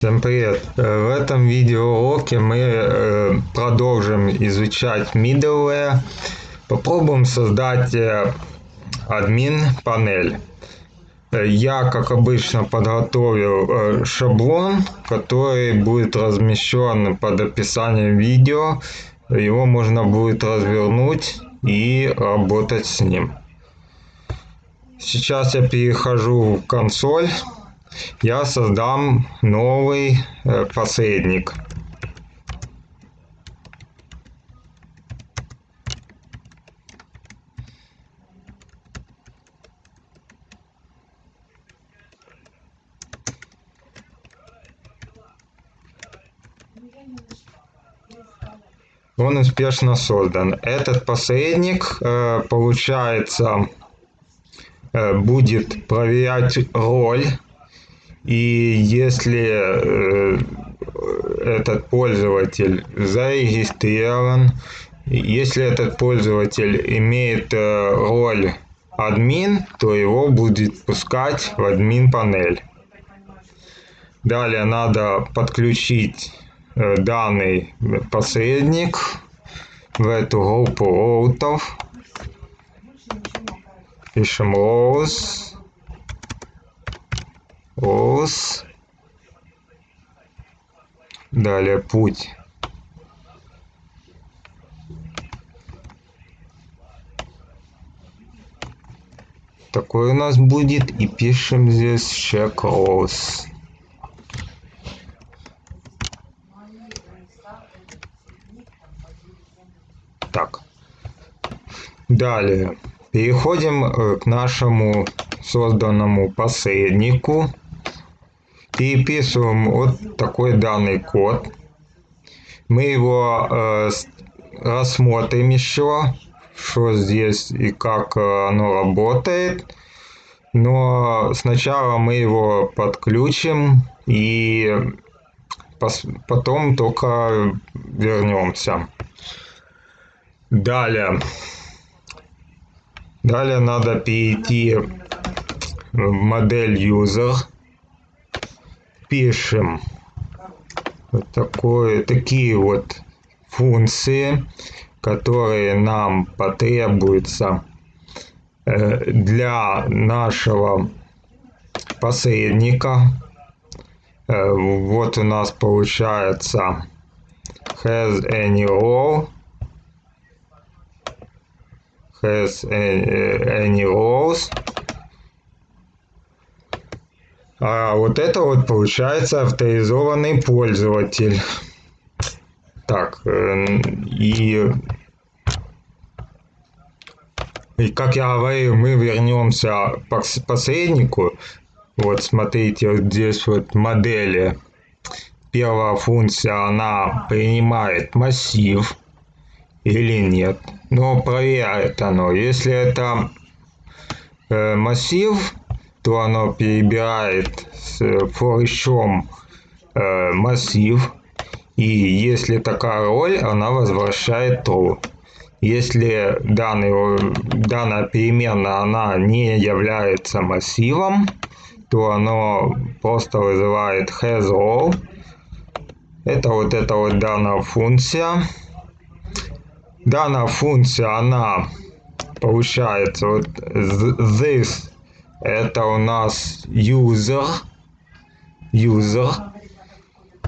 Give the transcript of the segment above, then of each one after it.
Всем привет! В этом видеоуроке мы продолжим изучать middleware. Попробуем создать админ панель. Я, как обычно, подготовил шаблон, который будет размещен под описанием видео. Его можно будет развернуть и работать с ним. Сейчас я перехожу в консоль. Я создам новый посредник. Он успешно создан. Этот посредник, получается, будет проверять роль. И если этот пользователь зарегистрирован, если этот пользователь имеет роль админ, то его будет пускать в админ панель. Далее надо подключить данный посредник в эту группу роутов. Пишем rows. Далее путь. Такой у нас будет. И пишем здесь check rows. Так. Далее переходим к нашему созданному посреднику. Переписываем вот такой данный код. Мы его рассмотрим еще, что здесь и как оно работает. Но сначала мы его подключим и потом только вернемся. Далее надо перейти в модель user. Пишем вот такие вот функции, которые нам потребуются для нашего посредника. Вот у нас получается has any rows. А вот это вот получается авторизованный пользователь. Так, и как я говорил, мы вернемся к посреднику. Вот смотрите, вот здесь вот модели. Первая функция, она принимает массив или нет. Но проверяет оно. Если это массив, то оно перебирает с for массив. И если такая роль, она возвращает true. Если данная переменная она не является массивом, то оно просто вызывает hasRow. Это вот данная функция. Данная функция, она получается вот this. Это у нас user.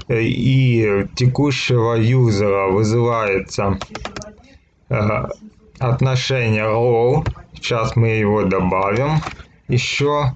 И текущего юзера вызывается отношение row. Сейчас мы его добавим еще.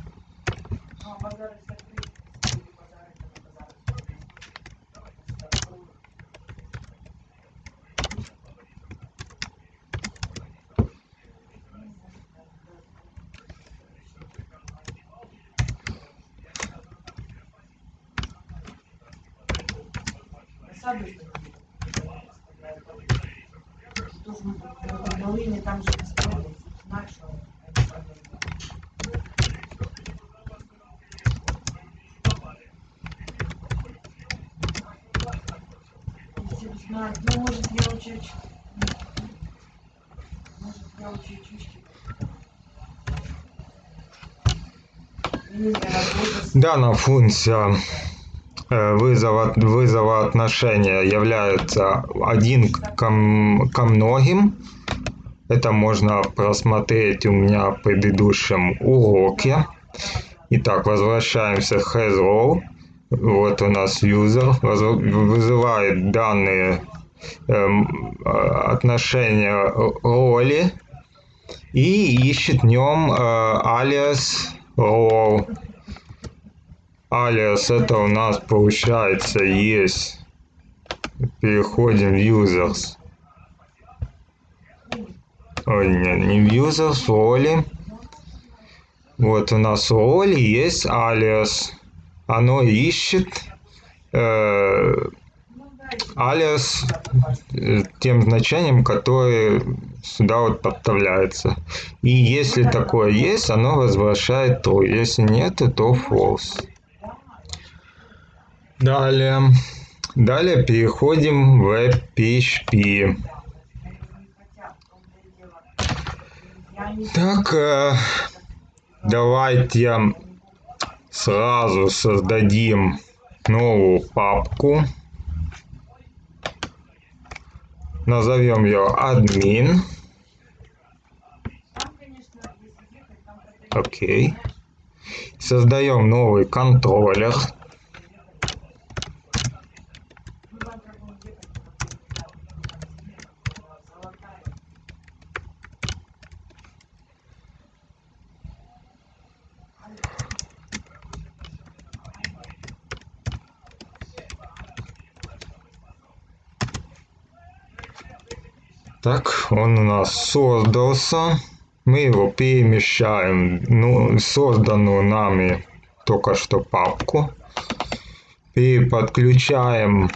Данная функция вызова отношения являются один ко многим. Это можно просмотреть у меня в предыдущем уроке. Итак, возвращаемся к hello. Вот у нас user вызывает данные отношения роли и ищет в нем алиас role. Алиас это у нас получается есть. Переходим в users. Ой, не в users, в роли. Вот у нас в роли есть алиас. Оно ищет алиас тем значением, которое сюда вот подставляется. И если такое есть, оно возвращает true. Если нет, то false. Далее переходим в PHP. Так, давайте сразу создадим новую папку. Назовем ее admin. Окей. Создаем новый контроллер. Так, он у нас создался. Мы его перемещаем в созданную нами только что папку. Подключаем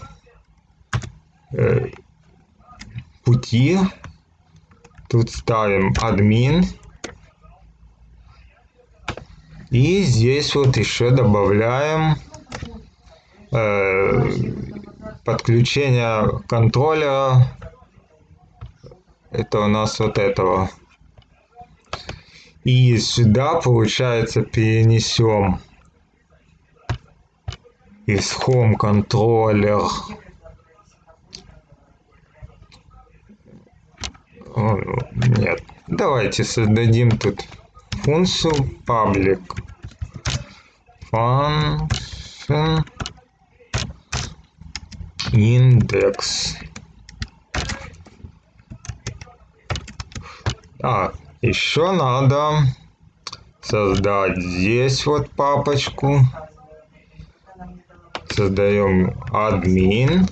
пути. Тут ставим админ. И здесь вот еще добавляем подключение контроллера. Это у нас вот этого. И сюда, получается, перенесем из Home контроллер. Нет. Давайте создадим тут функцию public function index. Еще надо создать здесь вот папочку. Создаем admin.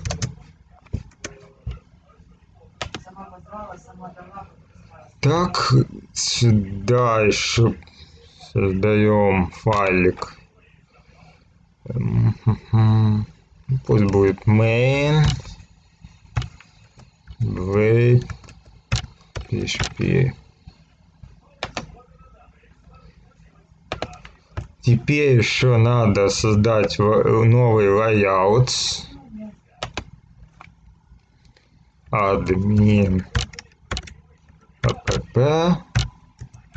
Так, сюда еще создаем файлик. Пусть будет main wait php. Теперь еще надо создать новый layout. Admin app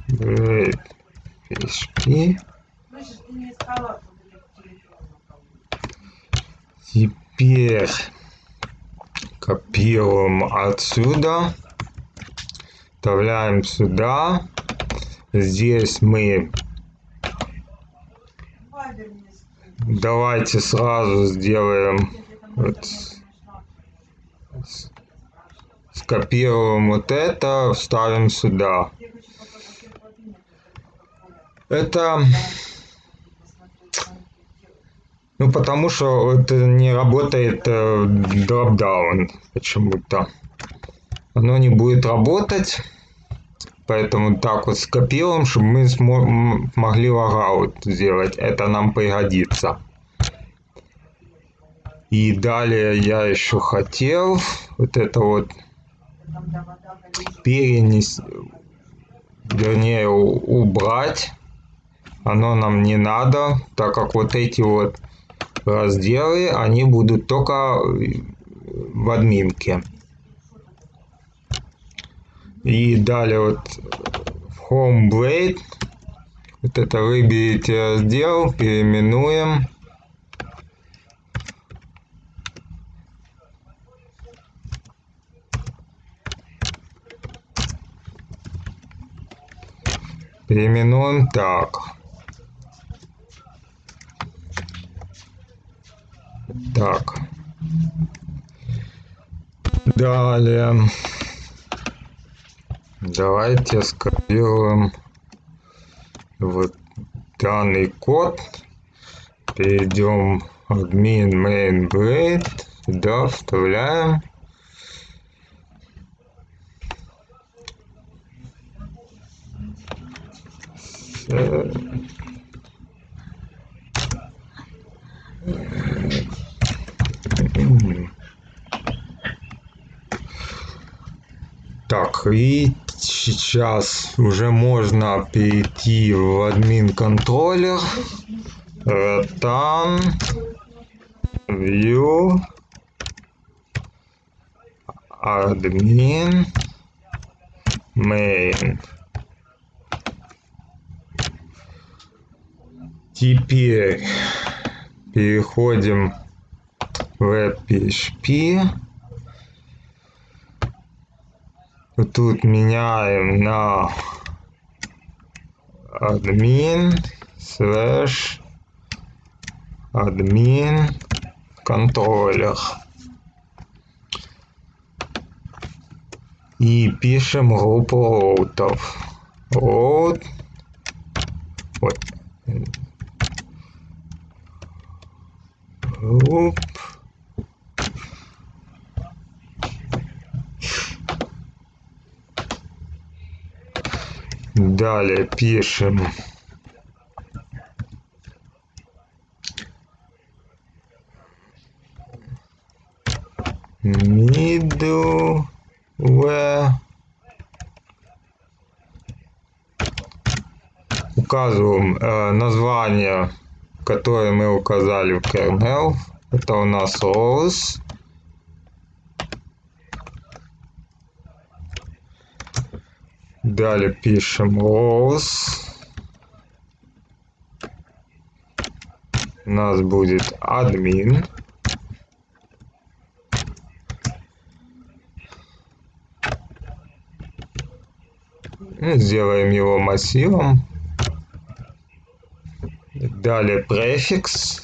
wait php. Теперь копируем отсюда, вставляем сюда. Здесь мы давайте сразу сделаем вот, скопируем вот это, вставим сюда. Это потому что это не работает дропдаун почему-то. Оно не будет работать. Поэтому так вот скопируем, чтобы мы могли логаут сделать. Это нам пригодится. И далее я еще хотел вот это вот перенести, вернее убрать. Оно нам не надо, так как вот эти вот разделы, они будут только в админке. И далее вот в Home Blade вот это выберите раздел, переименуем. Переименуем так. Так. Далее. Давайте скопируем вот данный код. Перейдем в admin main blade. Сюда вставляем. Так, и сейчас уже можно перейти в админ контроллер. Return view admin main. Теперь переходим в web.php. Тут меняем на admin / admin контроллер. И пишем группу роутов. Route. Вот. Group. Далее пишем middleware. Указываем название, которое мы указали в kernel. Это у нас rows. Далее пишем rows. У нас будет admin. Сделаем его массивом. Далее префикс.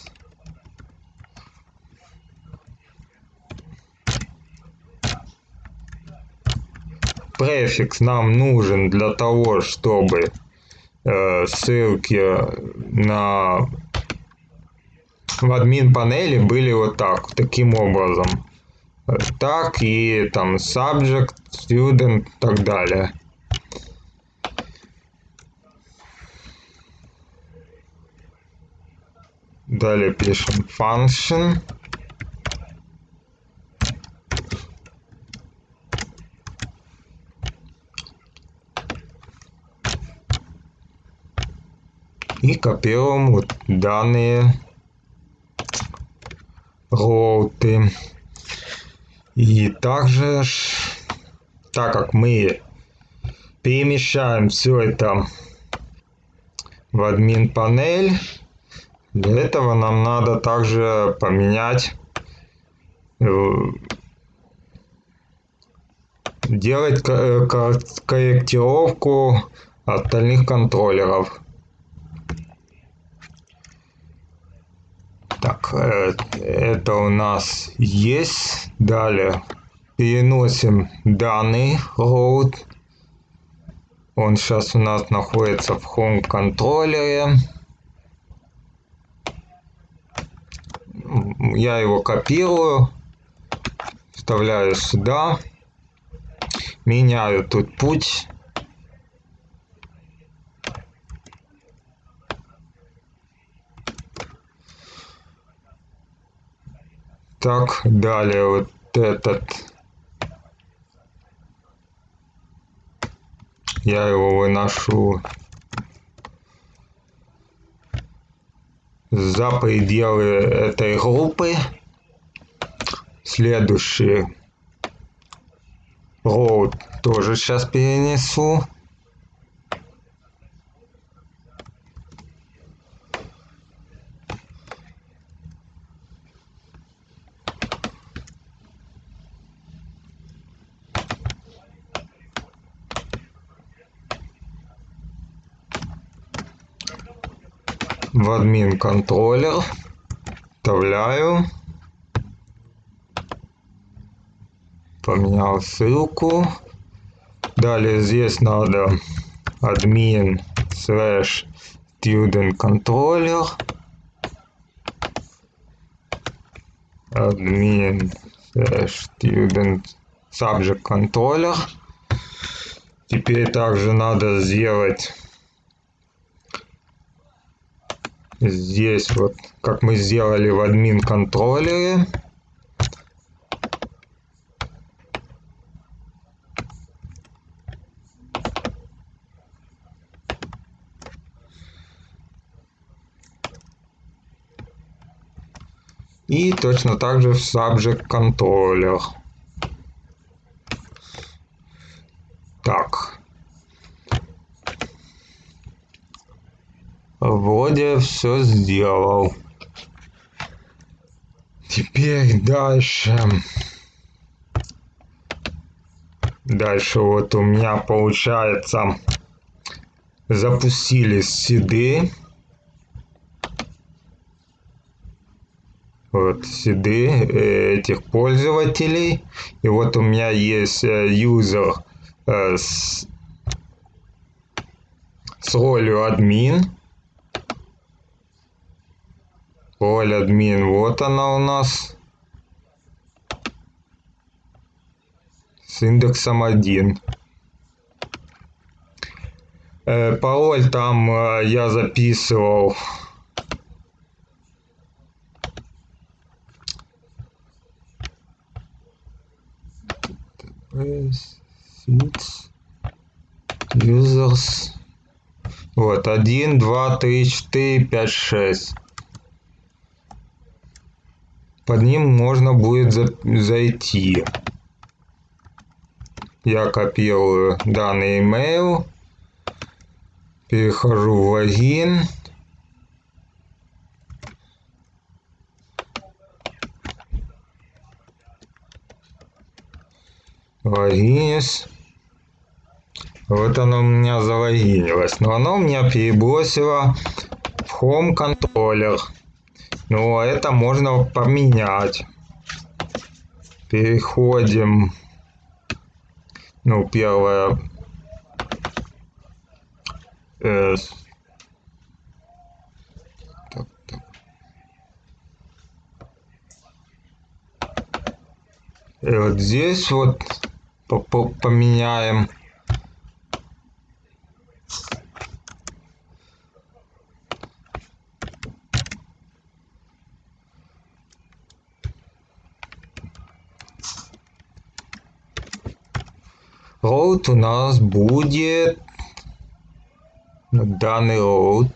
Префикс нам нужен для того, чтобы ссылки в админ панели были вот так, таким образом. Так и там subject, student и так далее. Далее пишем function. И копируем вот данные роуты. И также, так как мы перемещаем все это в админ панель, для этого нам надо также поменять, делать корректировку остальных контроллеров. Так, это у нас есть. Далее переносим данный route. Он сейчас у нас находится в home контроллере. Я его копирую, вставляю сюда, меняю тут путь. Так, далее вот этот. Я его выношу за пределы этой группы. Следующий route тоже сейчас перенесу. в админ контроллер, вставляю, поменял ссылку. Далее здесь надо admin / student controller, admin / student subject controller. Теперь также надо сделать здесь вот, как мы сделали в админ контроллере. И точно так же в subject controller. Так. Вроде все сделал. Теперь дальше. Дальше вот у меня получается запустились седы. Вот седы этих пользователей. И вот у меня есть user с ролью админ. Роль админ, вот она у нас. С индексом 1. Пароль там я записывал. Users. Вот, 1, 2, 3, 4, 5, 6. Под ним можно будет зайти. Я копирую данный email. Перехожу в логин. Логинись. Вот оно у меня залогинилось. Но оно меня перебросило в Home контроллер. Ну, это можно поменять. Переходим. Ну, первое. Так. И вот здесь вот поменяем. Route у нас будет данный route.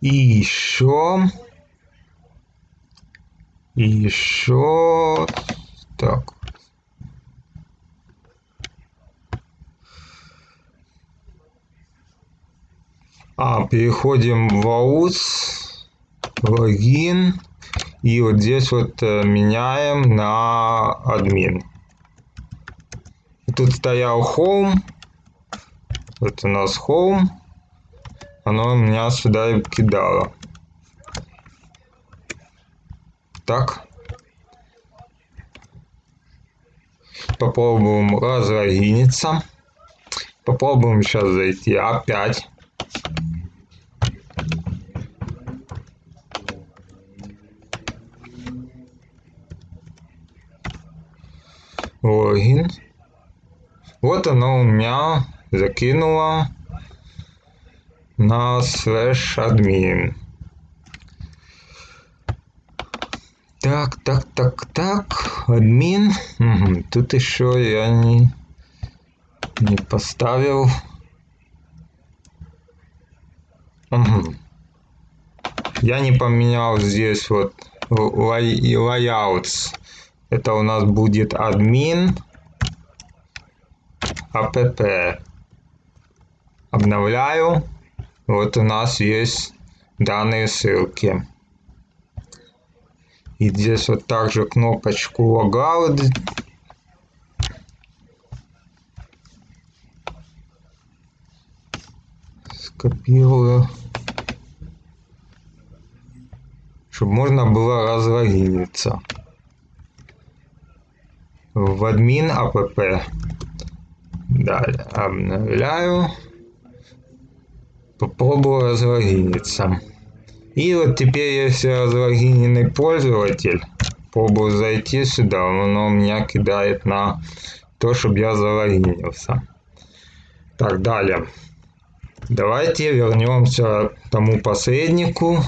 И еще так. Переходим в AUS, логин, и вот здесь вот меняем на админ. Тут стоял home, вот у нас home, оно меня сюда и кидало. Так. Попробуем разлогиниться. Попробуем сейчас зайти опять. Логин. Вот оно у меня закинуло на /admin. Так. Админ. Угу. Тут еще я не поставил. Угу. Я не поменял здесь вот layouts. Это у нас будет admin app. Обновляю. Вот у нас есть данные ссылки. И здесь вот также кнопочку logout скопирую, чтобы можно было разлогиниться. В админ app. Далее обновляю. Попробую разлогиниться. И вот теперь, если разлогиненный пользователь, пробую зайти сюда, оно меня кидает на то, чтобы я залогинился. Так, далее. Давайте вернемся к тому посреднику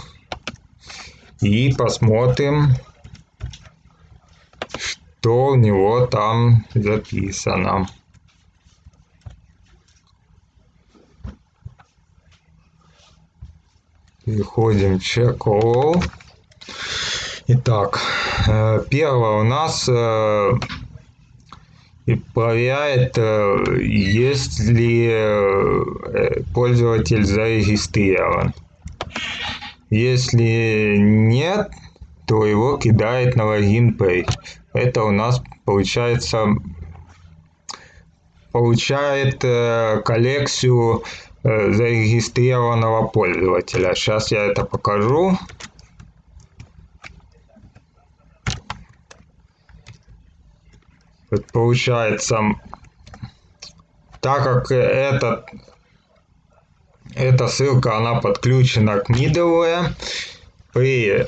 и посмотрим, что у него там записано. Переходим в check all. Итак, первое у нас и проверяет, есть ли пользователь зарегистрирован. Если нет, то его кидает на логин page. Это у нас получает коллекцию зарегистрированного пользователя. Сейчас я это покажу. Вот получается, так как эта ссылка она подключена к middleware, при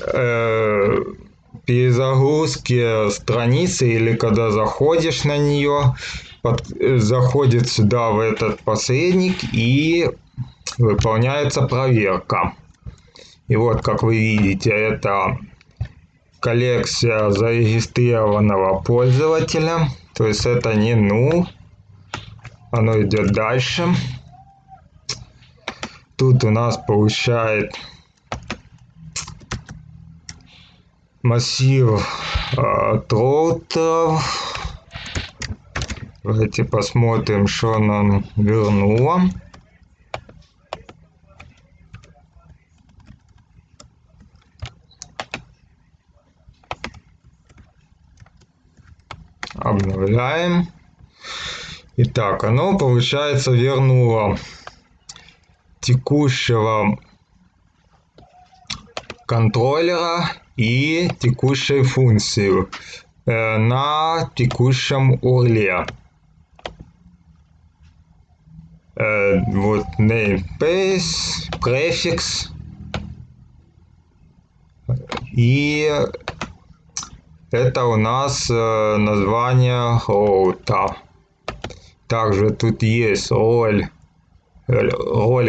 перезагрузке страницы или когда заходишь на нее, заходит сюда в этот посредник и выполняется проверка. И вот, как вы видите, это коллекция зарегистрированного пользователя. То есть это не null. Оно идет дальше. Тут у нас получает массив от роутеров. Давайте посмотрим, что нам вернуло. Обновляем. Итак, оно, получается, вернуло текущего контроллера и текущей функцию на текущем урле. Вот namespace, префикс и это у нас название роута. Также тут есть роли,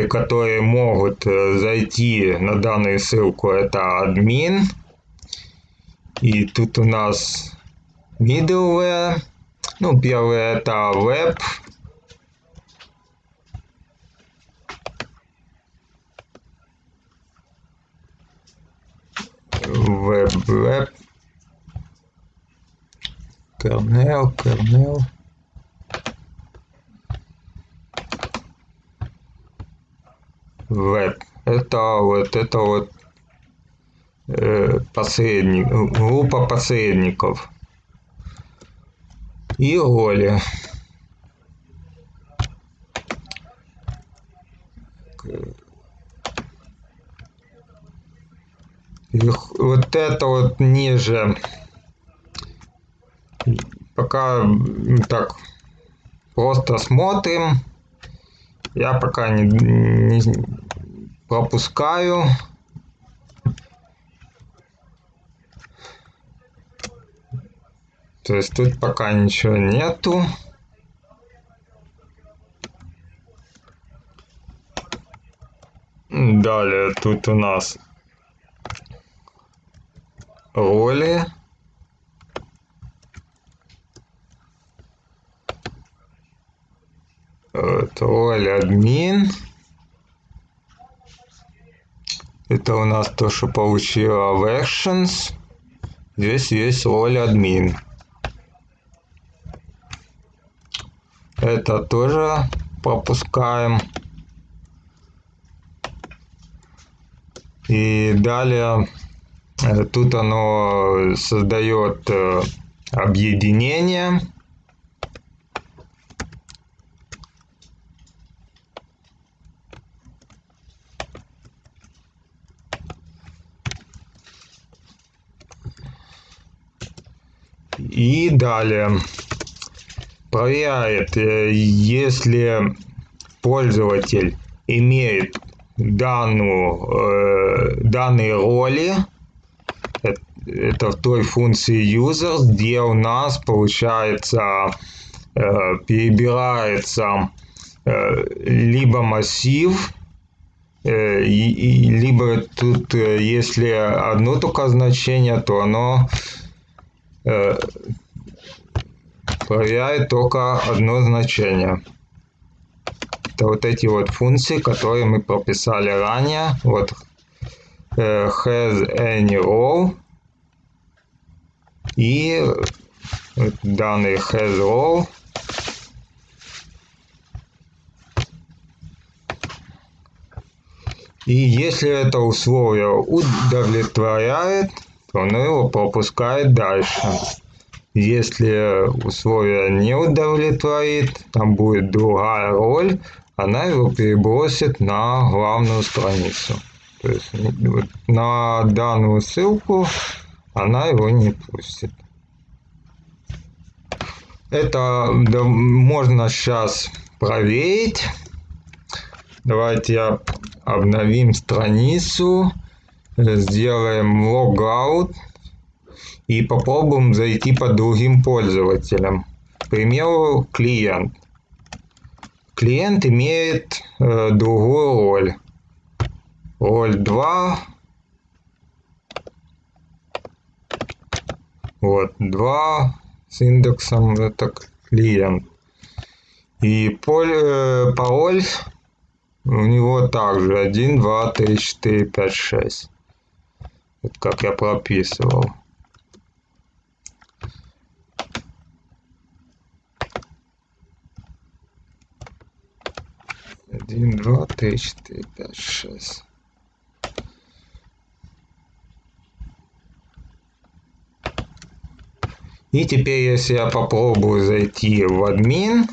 которые могут зайти на данную ссылку. Это админ. И тут у нас middleware. Ну, первое это web. Web. Kernel. Web. Это вот посредник, группа посредников. И роли. И вот это вот ниже. Пока так просто смотрим. Я пока не пропускаю. То есть тут пока ничего нету. Далее тут у нас роли. Роль админ. Это у нас то, что получила в Actions. Здесь есть роль админ. Это тоже пропускаем. И далее тут оно создает объединение. И далее проверяет, если пользователь имеет данные роли, это в той функции users, где у нас получается перебирается либо массив, либо тут, если одно только значение, то оно проверяет только одно значение. Это вот эти вот функции, которые мы прописали ранее. Вот has any row и данный has row. И если это условие удовлетворяет, то оно его пропускает дальше. Если условие не удовлетворит, там будет другая роль, она его перебросит на главную страницу. То есть на данную ссылку она его не пустит. Это можно сейчас проверить. Давайте обновим страницу, сделаем логаут и попробуем зайти по другим пользователям. К примеру, клиент. Клиент имеет другую роль. Роль 2. Вот, 2 с индексом, это клиент. И пароль у него также 1, 2, 3, 4, 5, 6. Вот как я прописывал. Один, два, три, четыре, пять, шесть. И теперь, если я попробую зайти в админ,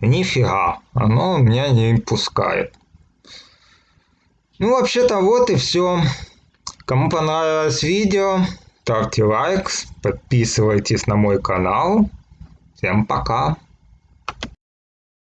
нифига, оно меня не пускает. Ну, вообще-то вот и все. Кому понравилось видео, ставьте лайк, подписывайтесь на мой канал. Всем пока.